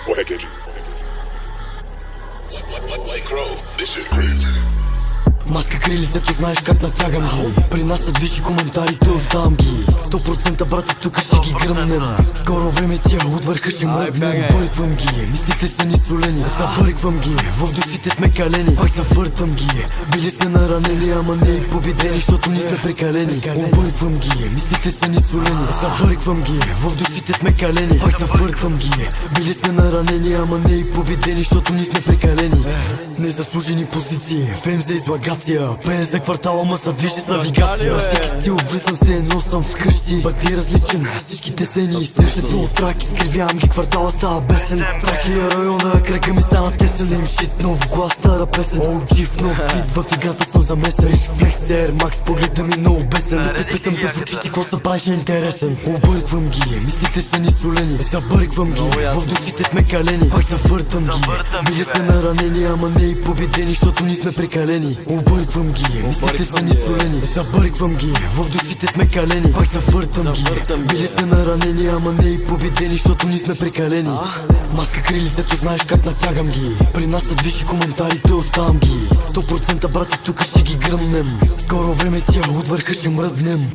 White Kenji. White Crow. This shit crazy. Маска крили, зето знаеш как натягам ги. При нас са движи коментарите, оставам ги. 100% брата, тук ще ги гръмнем. Скоро време тия от върха ще мръднем. Бърквам ги, мислите са ни солени. Забърквам ги, в душите сме калени. Пак завъртам ги, били сме наранени, ама не и победени, защото ни сме прекалени. Обърквам ги, мислите са ни солени. Забърквам ги, в душите сме калени. Пак завъртам ги, били сме наранени, ама не и победени, защото ни сме прекалени. Незаслужени позиции, фем за излагация. Пея за квартала, ма се движи с навигация. Всеки стил влизам се, едно съм вкъщи. Бъди различен, всичките сцени и същите. От трак изкривявам ги, квартала става бесен. Тракия района, кръга ми стана тесен. Им шит, нов глас, стара песен. OG, нов фит, в играта съм замесен. Рич флекс, Air Max, погледа ми много бесен. Да те питам те в очите, какво се правиш интересен. Обърквам ги, мислите са ни солени. Забърквам ги, в душите сме калени. Пак завъртам ги, били сме наранени, ама не и победени, защото ни сме прекалени. Обърквам ги, мислите са ни солени. Забърквам ги, в душите сме калени. Пак завъртам ги, били сме наранени, ама не и победени, защото ни сме прекалени. Маска крили, зето знаеш как натягам ги. При нас са движи коментарите, оставам ги. 100% брати, тук ще ги гръмнем. Скоро време тия от върха ще мръднем.